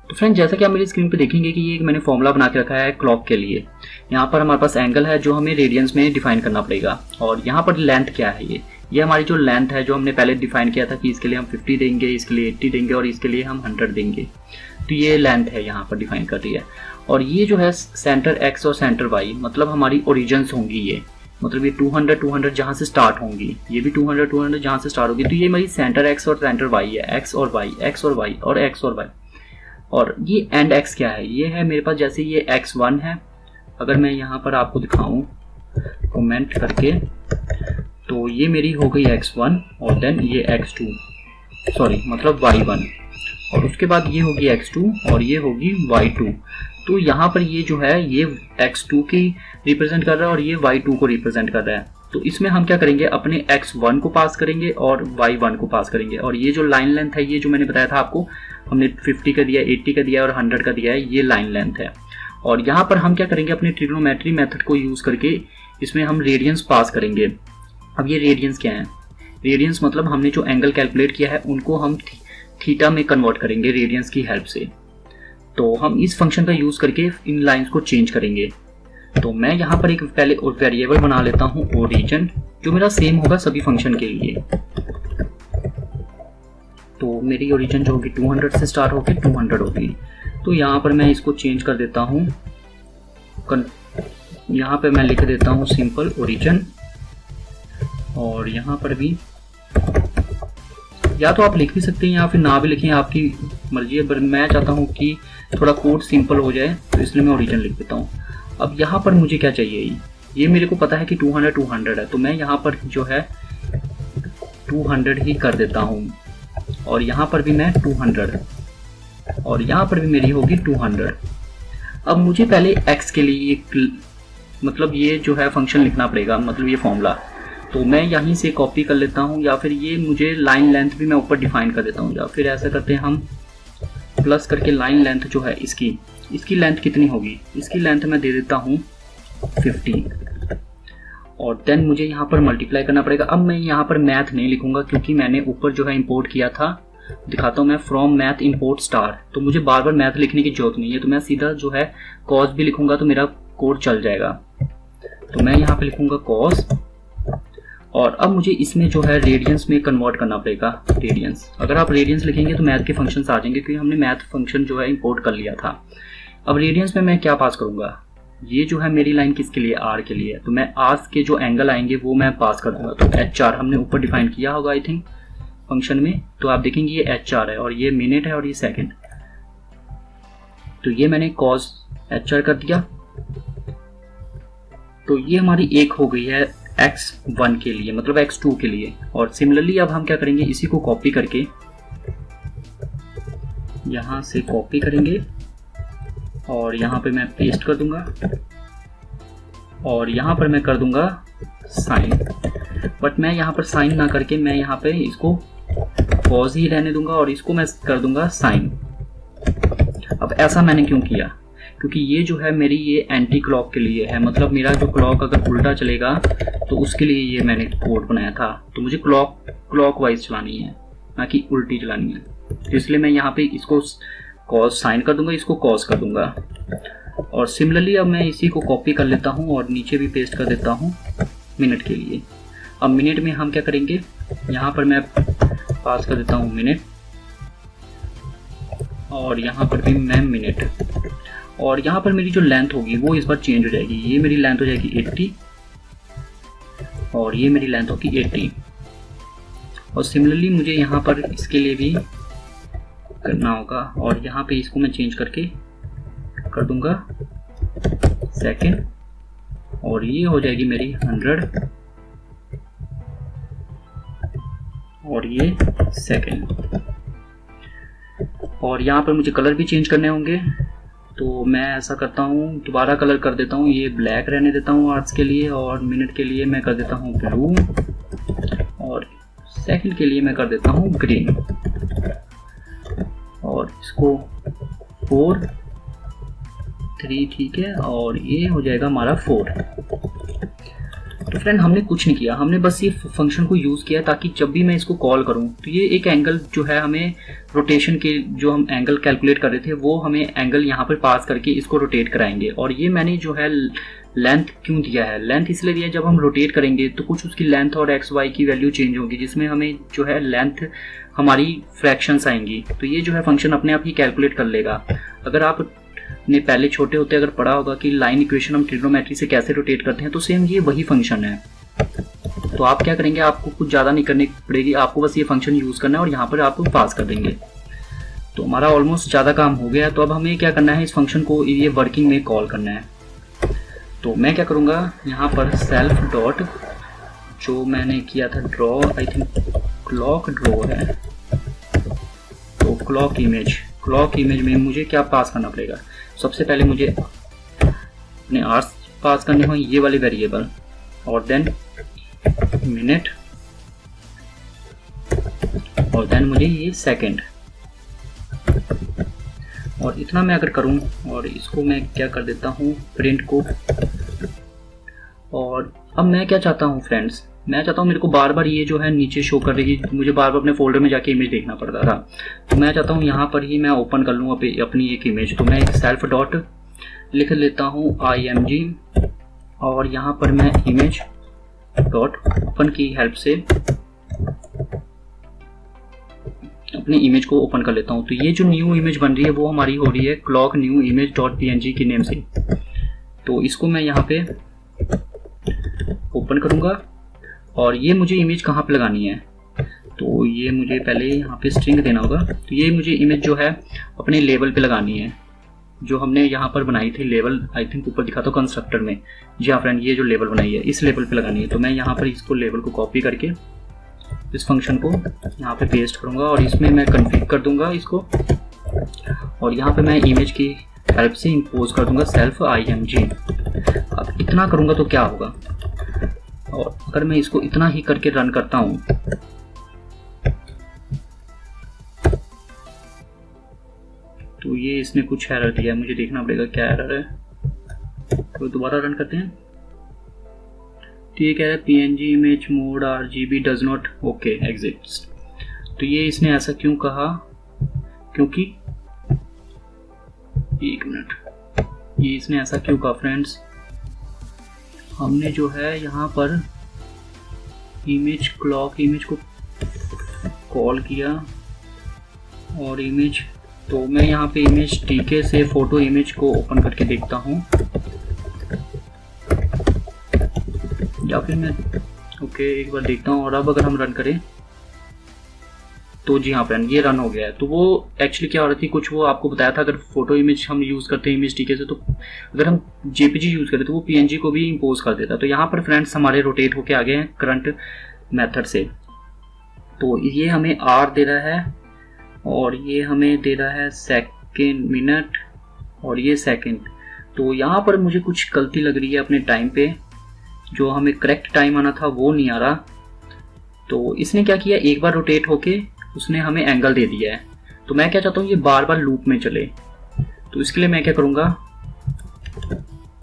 तो फ्रेंड जैसा कि आप मेरी स्क्रीन पे देखेंगे कि ये मैंने फॉर्मूला बना के रखा है क्लॉक के लिए। यहाँ पर हमारे पास एंगल है जो हमें रेडियंस में डिफाइन करना पड़ेगा, और यहाँ पर लेंथ क्या है, ये हमारी जो लेंथ है जो हमने पहले डिफाइन किया था कि इसके लिए हम 50 देंगे, इसके लिए 80 देंगे और इसके लिए हम 100 देंगे। तो ये लेंथ है यहाँ पर डिफाइन कर रही है। और ये जो है सेंटर x और सेंटर y, मतलब हमारी ओरिजिन्स होंगी ये, मतलब ये 200 जहाँ से स्टार्ट होंगी, ये भी 200 जहाँ से स्टार्ट होगी। तो ये मेरी सेंटर x और सेंटर y है, x और y, x और y और x और y। और ये एंड x क्या है, ये है मेरे पास जैसे ये x1 है, अगर मैं यहाँ पर आपको दिखाऊं कमेंट करके, तो ये मेरी हो गई x1 और देन ये x2, सॉरी मतलब y1, और उसके बाद ये होगी x2 और ये होगी y2। तो यहाँ पर ये जो है ये x2 की रिप्रेजेंट कर रहा है और ये y2 को रिप्रेजेंट कर रहा है। तो इसमें हम क्या करेंगे, अपने x1 को पास करेंगे और y1 को पास करेंगे, और ये जो लाइन लेंथ है ये जो मैंने बताया था आपको, हमने 50 का दिया, 80 का दिया और 100 का दिया है, ये लाइन लेंथ है। और यहाँ पर हम क्या करेंगे, अपने ट्रिग्नोमेट्री मेथड को यूज करके इसमें हम रेडियंस पास करेंगे। अब ये रेडियंस क्या है, रेडियंस मतलब हमने जो एंगल कैलकुलेट किया है उनको हम थीटा में कन्वर्ट करेंगे रेडियंस की हेल्प से। तो हम इस फंक्शन का यूज करके इन लाइंस को चेंज करेंगे। तो मैं यहाँ पर एक पहले वेरिएबल बना लेता हूँ ओरिजिन, जो मेरा सेम होगा सभी फंक्शन के लिए। तो मेरी ओरिजिन जो होगी 200 से स्टार्ट होकर 200 होगी। तो यहाँ पर मैं इसको चेंज कर देता हूँ, यहाँ पे मैं लिख देता हूँ सिंपल ओरिजिन, और यहाँ पर भी या तो आप लिख भी सकते हैं या फिर ना भी लिखें, आपकी मर्जी है, पर मैं चाहता हूँ कि थोड़ा कोड सिंपल हो जाए, तो इसलिए मैं ओरिजिन लिख देता हूँ। अब यहाँ पर मुझे क्या चाहिए, ये मेरे को पता है कि 200 है, तो मैं यहाँ पर जो है 200 ही कर देता हूँ, और यहाँ पर भी मैं 200, और यहाँ पर भी मेरी होगी 200। अब मुझे पहले x के लिए मतलब ये जो है फंक्शन लिखना पड़ेगा, मतलब ये फॉर्मूला। तो मैं यहीं से कॉपी कर लेता हूँ, या फिर ये मुझे लाइन लेंथ भी मैं ऊपर डिफाइन कर देता हूँ, या फिर ऐसा करते हैं हम प्लस करके लाइन लेंथ जो है इसकी लेंथ कितनी होगी, इसकी लेंथ मैं दे देता हूँ 50, और देन मुझे यहाँ पर मल्टीप्लाई करना पड़ेगा। अब मैं यहाँ पर मैथ नहीं लिखूंगा क्योंकि मैंने ऊपर जो है इंपोर्ट किया था, दिखाता हूँ मैं, फ्रॉम मैथ इंपोर्ट स्टार, तो मुझे बार बार मैथ लिखने की जरूरत नहीं है। तो मैं सीधा जो है कॉस भी लिखूंगा तो मेरा कोड चल जाएगा। तो मैं यहाँ पे लिखूंगा कॉस, और अब मुझे इसमें जो है रेडियंस में कन्वर्ट करना पड़ेगा। रेडियंस, अगर आप रेडियंस लिखेंगे तो मैथ के फंक्शंस आ जाएंगे, क्योंकि हमने मैथ फंक्शन जो है इंपोर्ट कर लिया था। अब रेडियंस में मैं क्या पास करूंगा, ये जो है मेरी लाइन किसके लिए, आर के लिए, तो मैं आर के जो एंगल आएंगे वो मैं पास कर दूंगा। तो एच आर हमने ऊपर डिफाइन किया होगा आई थिंक फंक्शन में, तो आप देखेंगे ये एच आर है और ये मिनट है और ये सेकेंड। तो ये मैंने कॉस एच आर कर दिया, तो ये हमारी एक हो गई है x1 के लिए, मतलब x2 के लिए। और सिमिलरली अब हम क्या करेंगे, इसी को कॉपी करके यहां से कॉपी करेंगे और यहां पे मैं पेस्ट कर दूंगा और यहां पर मैं कर दूंगा साइन। बट मैं यहां पर साइन ना करके मैं यहां पे इसको कॉस ही रहने दूंगा और इसको मैं कर दूंगा साइन। अब ऐसा मैंने क्यों किया, क्योंकि ये जो है मेरी ये एंटी क्लॉक के लिए है, मतलब मेरा जो क्लॉक अगर उल्टा चलेगा तो उसके लिए ये मैंने कोड बनाया था। तो मुझे क्लॉक वाइज चलानी है, ना कि उल्टी चलानी है। तो इसलिए मैं यहाँ पे इसको कॉस साइन कर दूंगा, इसको कॉस कर दूंगा। और सिमिलरली अब मैं इसी को कॉपी कर लेता हूँ और नीचे भी पेस्ट कर देता हूँ मिनट के लिए। अब मिनट में हम क्या करेंगे, यहाँ पर मैं पास कर देता हूँ मिनट और यहाँ पर भी मैं मिनट। और यहाँ पर मेरी जो लेंथ होगी वो इस बार चेंज हो जाएगी, ये मेरी लेंथ हो जाएगी 80 और ये मेरी लेंथ होगी 80। और सिमिलरली मुझे यहाँ पर इसके लिए भी करना होगा और यहाँ पे इसको मैं चेंज करके कर दूंगा सेकेंड और ये हो जाएगी मेरी 100 और ये सेकेंड। और यहाँ पर मुझे कलर भी चेंज करने होंगे, तो मैं ऐसा करता हूँ, दोबारा कलर कर देता हूँ, ये ब्लैक रहने देता हूँ आर्ट्स के लिए और मिनट के लिए मैं कर देता हूँ ब्लू और सेकंड के लिए मैं कर देता हूँ ग्रीन और इसको 4 3 ठीक है और ये हो जाएगा हमारा 4। तो फ्रेंड हमने कुछ नहीं किया, हमने बस ये फंक्शन को यूज़ किया ताकि जब भी मैं इसको कॉल करूं तो ये एक एंगल जो है हमें रोटेशन के जो हम एंगल कैलकुलेट कर रहे थे वो हमें एंगल यहाँ पर पास करके इसको रोटेट कराएंगे। और ये मैंने जो है लेंथ क्यों दिया है, लेंथ इसलिए दिया है जब हम रोटेट करेंगे तो कुछ उसकी लेंथ और एक्स वाई की वैल्यू चेंज होगी, जिसमें हमें जो है लेंथ हमारी फ्रैक्शंस आएंगी। तो ये जो है फंक्शन अपने आप ही कैलकुलेट कर लेगा। अगर आप ने पहले छोटे होते अगर पढ़ा होगा कि लाइन इक्वेशन हम ट्रिग्नोमेट्री से कैसे रोटेट करते हैं, तो सेम ये वही फंक्शन है। तो आप क्या करेंगे, आपको कुछ ज़्यादा नहीं करनी पड़ेगी, आपको बस ये फंक्शन यूज़ करना है और यहाँ पर आप पास कर देंगे। तो हमारा ऑलमोस्ट ज़्यादा काम हो गया। तो अब हमें क्या करना है, इस फंक्शन को ये वर्किंग में कॉल करना है। तो मैं क्या करूँगा, यहाँ पर सेल्फ डॉट जो मैंने किया था draw, I think clock draw है, तो क्लॉक इमेज में मुझे क्या पास करना पड़ेगा, सबसे पहले मुझे अपने आवर्स पास करने हों ये वाले वेरिएबल और देन मिनट और देन मुझे ये सेकंड। और इतना मैं अगर करूं और इसको मैं क्या कर देता हूं प्रिंट को। और अब मैं क्या चाहता हूं फ्रेंड्स, मैं चाहता हूं मेरे को बार बार ये जो है नीचे शो कर रही है, मुझे बार बार अपने फोल्डर में जाके इमेज देखना पड़ता था। तो मैं चाहता हूं यहाँ पर ही मैं ओपन कर लूँ अपनी एक इमेज। तो मैं एक सेल्फ डॉट लिख लेता हूँ img और यहाँ पर मैं इमेज डॉट ओपन की हेल्प से अपनी इमेज को ओपन कर लेता हूँ। तो ये जो न्यू इमेज बन रही है वो हमारी हो रही है clock new image dot png के नेम से। तो इसको मैं यहाँ पे ओपन करूँगा और ये मुझे इमेज कहाँ पे लगानी है, तो ये मुझे पहले यहाँ पे स्ट्रिंग देना होगा। तो ये मुझे इमेज जो है अपने लेवल पे लगानी है, जो हमने यहाँ पर बनाई थी लेवल, आई थिंक ऊपर दिखा तो कंस्ट्रक्टर में। जी हाँ फ्रेंड, ये जो लेवल बनाई है इस लेवल पे लगानी है। तो मैं यहाँ पर इसको लेवल को कॉपी करके इस फंक्शन को यहाँ पे पेस्ट करूँगा और इसमें मैं कन्फिग कर दूंगा इसको और यहाँ पे मैं इमेज की हेल्प से इम्पोज कर दूंगा सेल्फ img। अब इतना करूँगा तो क्या होगा, और अगर मैं इसको इतना ही करके रन करता हूँ तो ये इसने कुछ एरर दिया है, मुझे देखना पड़ेगा क्या एरर है। तो दोबारा रन करते हैं। ठीक है, png image mode rgb does not okay exist. तो ये इसने ऐसा क्यों कहा, क्योंकि एक मिनट, ये इसने ऐसा क्यों कहा फ्रेंड्स, हमने जो है यहाँ पर इमेज क्लॉक इमेज को कॉल किया और इमेज, तो मैं यहाँ पे इमेज टीके से फोटो इमेज को ओपन करके देखता हूँ, या फिर मैं ओके एक बार देखता हूँ। और अब अगर हम रन करें तो जी हाँ फ्रेंड ये रन हो गया है। तो वो एक्चुअली क्या हो रही थी, कुछ वो आपको बताया था, अगर फोटो इमेज हम यूज़ करते हैं इमेज टीके से, तो अगर हम जेपीजी यूज़ करें तो वो पीएनजी को भी इम्पोज कर देता। तो यहाँ पर फ्रेंड्स हमारे रोटेट होके आ गए हैं करंट मेथड से। तो ये हमें आर दे रहा है और ये हमें दे रहा है सेकेंड, मिनट और ये सेकेंड। तो यहाँ पर मुझे कुछ गलती लग रही है अपने टाइम पे, जो हमें करेक्ट टाइम आना था वो नहीं आ रहा। तो इसने क्या किया, एक बार रोटेट होके उसने हमें एंगल दे दिया है। तो मैं क्या चाहता हूँ ये बार बार लूप में चले, तो इसके लिए मैं क्या करूँगा,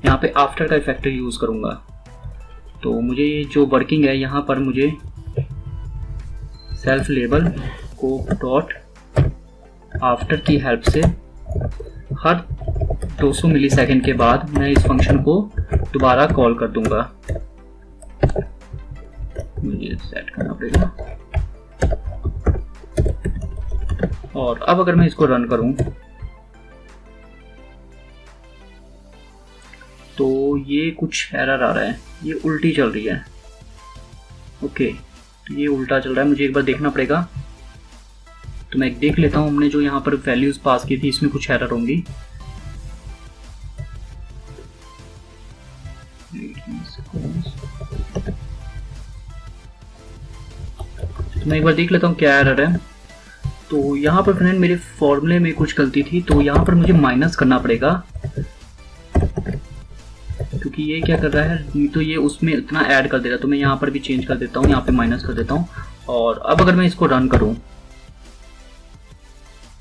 यहाँ पे आफ्टर का इफेक्ट यूज़ करूँगा। तो मुझे जो वर्किंग है यहाँ पर मुझे self label co dot after की हेल्प से हर 200 मिलीसेकंड के बाद मैं इस फंक्शन को दोबारा कॉल कर दूंगा। मुझे सेट करना पड़ेगा। और अब अगर मैं इसको रन करूं तो ये कुछ एरर आ रहा है, ये उल्टी चल रही है। ओके तो ये उल्टा चल रहा है, मुझे एक बार देखना पड़ेगा। तो मैं देख लेता हूं, हमने जो यहाँ पर वैल्यूज पास की थी इसमें कुछ एरर होंगी। तो मैं एक बार देख लेता हूँ क्या एरर है। तो यहाँ पर फ्रेंड मेरे फॉर्मूले में कुछ गलती थी, तो यहाँ पर मुझे माइनस करना पड़ेगा, क्योंकि ये क्या कर रहा है, तो ये उसमें इतना ऐड कर दे रहा है। तो मैं यहाँ पर भी चेंज कर देता हूँ, यहाँ पे माइनस कर देता हूँ। और अब अगर मैं इसको रन करूँ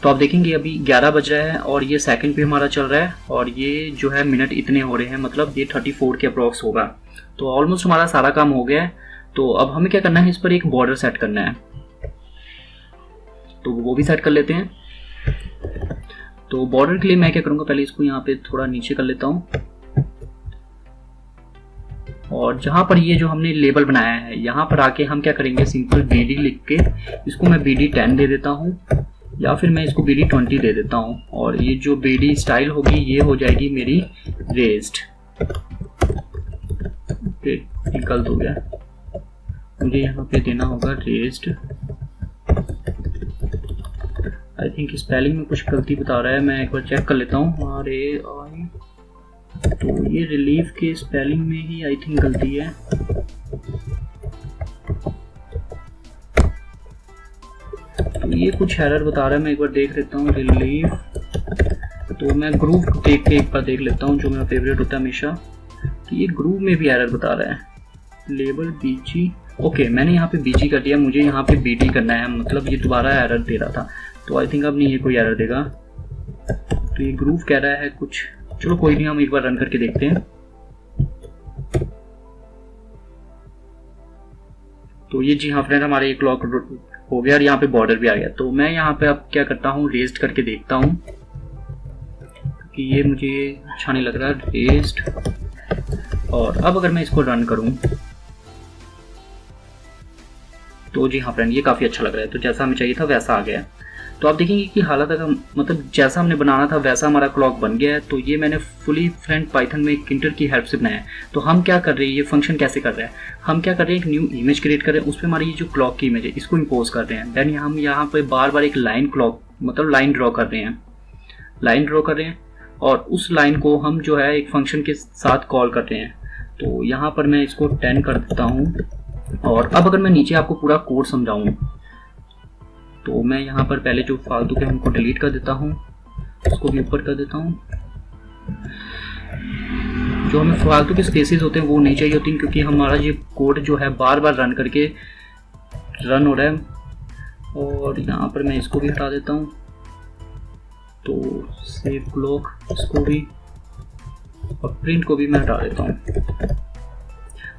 तो आप देखेंगे अभी 11 बज रहा है और ये सेकंड भी हमारा चल रहा है और ये जो है मिनट इतने हो रहे हैं, मतलब ये 34 के अप्रॉक्स होगा। तो ऑलमोस्ट हमारा सारा काम हो गया है। तो अब हमें क्या करना है, इस पर एक बॉर्डर सेट करना है, तो वो भी सेट कर लेते हैं। तो बॉर्डर के लिए मैं क्या करूंगा, पहले इसको यहाँ पे थोड़ा नीचे कर लेता हूँ और जहां पर ये जो हमने लेबल बनाया है यहाँ पर आके हम क्या करेंगे, सिंपल BD लिख के इसको मैं BD 10 दे देता हूँ, या फिर मैं इसको BD 20 दे देता हूँ। और ये जो BD स्टाइल होगी ये हो जाएगी मेरी रेज्ड। ओके गलत हो गया, मुझे यहाँ पे देना होगा रेज्ड। आई थिंक स्पेलिंग में कुछ गलती बता रहा है, मैं एक बार चेक कर लेता हूँ। RAI, तो ये रिलीफ के स्पेलिंग में ही आई थिंक गलती है। तो ये कुछ एरर बता रहा है, मैं एक बार देख लेता हूँ। रिलीफ, तो मैं ग्रूव देख के एक बार देख लेता हूँ, जो मेरा फेवरेट होता है हमेशा। तो ये ग्रूव में भी एरर बता रहा है। लेबल BG, ओके मैंने यहाँ पे BG कर दिया, मुझे यहाँ पे BD करना है, मतलब ये दोबारा एरर दे रहा था। तो आई थिंक अब नहीं ये कोई एरर देगा। तो ये ग्रूव कह रहा है कुछ, चलो कोई नहीं, हम एक बार रन करके देखते हैं। तो ये जी हाँ फ्रेंड हमारे एक क्लॉक हो गया और यहाँ पे बॉर्डर भी आ गया। तो मैं यहाँ पे अब क्या करता हूँ, रेस्ट करके देखता हूँ कि ये मुझे अच्छा नहीं लग रहा, रेस्ट। और अब अगर मैं इसको रन करूँ तो जी हाँ फ्रेंड ये काफ़ी अच्छा लग रहा है। तो जैसा हमें चाहिए था वैसा आ गया। तो आप देखेंगे कि हालत अगर मतलब जैसा हमने बनाना था वैसा हमारा क्लॉक बन गया है। तो ये मैंने फुली फ्रेंड पाइथन में किंटर की हेल्प से बनाया है। तो हम क्या कर रहे हैं, ये फंक्शन कैसे कर रहे हैं, हम क्या कर रहे हैं, एक न्यू इमेज क्रिएट कर रहे हैं, उस पर हमारी ये जो क्लॉक की इमेज है इसको इम्पोज कर रहे हैं। देन हम यहाँ पे बार बार एक लाइन क्लॉक मतलब लाइन ड्रॉ कर रहे हैं, और उस लाइन को हम जो है एक फंक्शन के साथ कॉल कर रहे हैं। तो यहाँ पर मैं इसको 10 कर देता हूँ। और अब अगर मैं नीचे आपको पूरा कोड समझाऊँ तो मैं यहाँ पर पहले जो फालतू के हमको डिलीट कर देता हूँ, उसको भी ऊपर कर देता हूँ। जो हमें फालतू के स्पेसेस होते हैं वो नहीं चाहिए होती, क्योंकि हमारा ये कोड जो है बार बार रन करके रन हो रहा है। और यहाँ पर मैं इसको भी हटा देता हूँ। तो सेव क्लॉक इसको भी और प्रिंट को भी मैं हटा देता हूँ।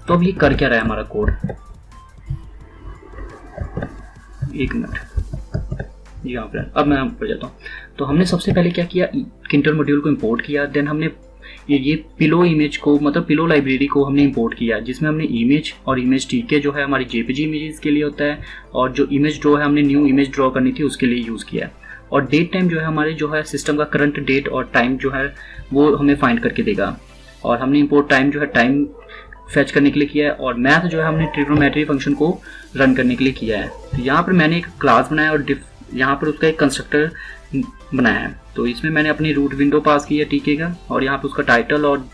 तो अब ये कर क्या रहा है हमारा कोड, एक मिनट। जी हाँ फ्रेंड अब मैं ऊपर जाता हूँ। तो हमने सबसे पहले क्या किया, किंटर मॉड्यूल को इंपोर्ट किया। देन हमने ये पिलो इमेज को, मतलब पिलो लाइब्रेरी को हमने इंपोर्ट किया, जिसमें हमने इमेज और इमेज टीके जो है हमारी जेपीजी इमेजेस के लिए होता है, और जो इमेज ड्रॉ है हमने न्यू इमेज ड्रॉ करनी थी उसके लिए यूज़ किया है। और डेट टाइम जो है हमारे जो है सिस्टम का करंट डेट और टाइम जो है वो हमें फाइंड करके देगा। और हमने इंपोर्ट टाइम जो है टाइम फैच करने के लिए किया है, और मैथ जो है हमने ट्रिग्नोमेट्री फंक्शन को रन करने के लिए किया है। तो यहाँ पर मैंने एक क्लास बनाया और यहाँ पर उसका एक कंस्ट्रक्टर बनाया है। तो इसमें मैंने अपनी रूट विंडो पास की है टीके का, और यहाँ पर उसका टाइटल और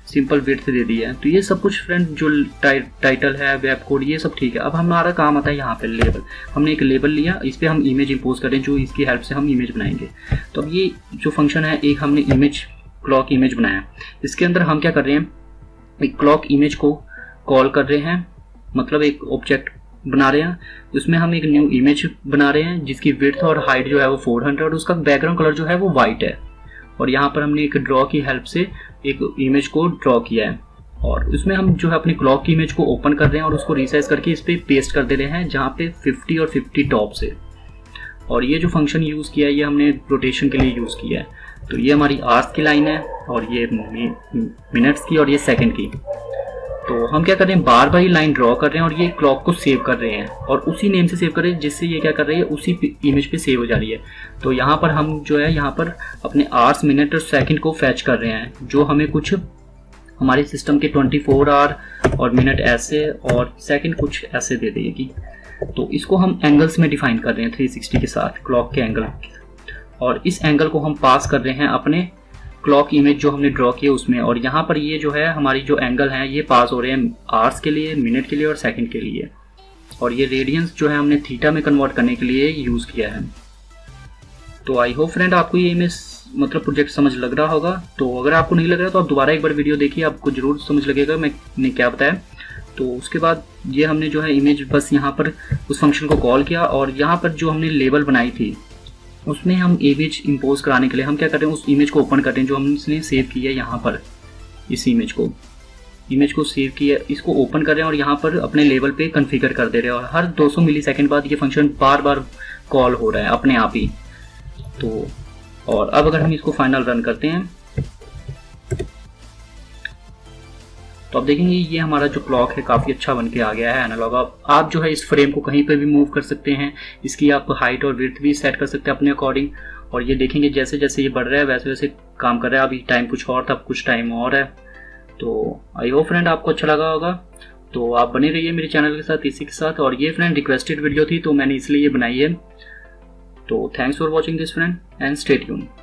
सिंपल विड्थ दे दिया है। तो ये सब कुछ फ्रेंड जो टाइटल है, वेब कोड, ये सब ठीक है। अब हमारा काम आता है यहाँ पे लेबल। हमने एक लेबल लिया, इस पर हम इमेज इंपोज करें, जो इसकी हेल्प से हम इमेज बनाएंगे। तो अब ये जो फंक्शन है, एक हमने इमेज क्लॉक इमेज बनाया। इसके अंदर हम क्या कर रहे हैं, एक क्लॉक इमेज को कॉल कर रहे हैं, मतलब एक ऑब्जेक्ट बना रहे हैं। उसमें हम एक न्यू इमेज बना रहे हैं जिसकी विड्थ और हाइट जो है वो 400, और उसका बैकग्राउंड कलर जो है वो वाइट है। और यहाँ पर हमने एक ड्रॉ की हेल्प से एक इमेज को ड्रॉ किया है, और उसमें हम जो है अपनी क्लॉक की इमेज को ओपन कर रहे हैं और उसको रिसाइज करके इस पर पेस्ट कर दे रहे हैं, जहाँ पे 50 और 50 टॉप से। और ये जो फंक्शन यूज़ किया है ये हमने रोटेशन के लिए यूज़ किया है। तो ये हमारी आवर्स की लाइन है, और ये मिनट्स की, और ये सेकंड की। तो हम क्या कर रहे हैं, बार बार ये लाइन ड्रॉ कर रहे हैं, और ये क्लॉक को सेव कर रहे हैं, और उसी नेम से सेव कर रहे हैं, जिससे ये क्या कर रही है, उसी इमेज पे सेव हो जा रही है। तो यहाँ पर हम जो है यहाँ पर अपने आवर्स, मिनट और सेकंड को फैच कर रहे हैं, जो हमें कुछ हमारे सिस्टम के 24 आवर और मिनट ऐसे और सेकंड कुछ ऐसे दे देगी। तो इसको हम एंगल्स में डिफाइन कर रहे हैं 360 के साथ, क्लॉक के एंगल, और इस एंगल को हम पास कर रहे हैं अपने क्लॉक इमेज जो हमने ड्रॉ किया उसमें। और यहाँ पर ये जो है हमारी जो एंगल है ये पास हो रहे हैं आवर्स के लिए, मिनट के लिए और सेकंड के लिए। और ये रेडियंस जो है हमने थीटा में कन्वर्ट करने के लिए यूज़ किया है। तो आई होप फ्रेंड आपको ये इमेज मतलब प्रोजेक्ट समझ लग रहा होगा। तो अगर आपको नहीं लग रहा तो आप दोबारा एक बार वीडियो देखिए, आपको जरूर समझ लगेगा मैंने क्या बताया। तो उसके बाद ये हमने जो है इमेज बस यहाँ पर उस फंक्शन को कॉल किया, और यहाँ पर जो हमने लेबल बनाई थी उसमें हम इमेज इंपोज कराने के लिए हम क्या कर रहे हैं, उस इमेज को ओपन कर रहे हैं जो हमने सेव की है। यहाँ पर इस इमेज को सेव किया, इसको ओपन कर रहे हैं और यहाँ पर अपने लेवल पे कॉन्फ़िगर कर दे रहे हैं। और हर 200 मिलीसेकंड बाद ये फंक्शन बार बार कॉल हो रहा है अपने आप ही। तो और अब अगर हम इसको फाइनल रन करते हैं तो आप देखेंगे ये हमारा जो क्लॉक है काफ़ी अच्छा बन के आ गया है एनालॉग। आप जो है इस फ्रेम को कहीं पर भी मूव कर सकते हैं, इसकी आप हाइट और विड्थ भी सेट कर सकते हैं अपने अकॉर्डिंग। और ये देखेंगे जैसे जैसे ये बढ़ रहा है वैसे वैसे काम कर रहा है। अभी टाइम कुछ और था, कुछ टाइम और है। तो आई होप फ्रेंड आपको अच्छा लगा होगा। तो आप बने रहिए मेरे चैनल के साथ, इसी के साथ। और ये फ्रेंड रिक्वेस्टेड वीडियो थी तो मैंने इसलिए ये बनाई है। तो thanks for watching this friend and stay tuned.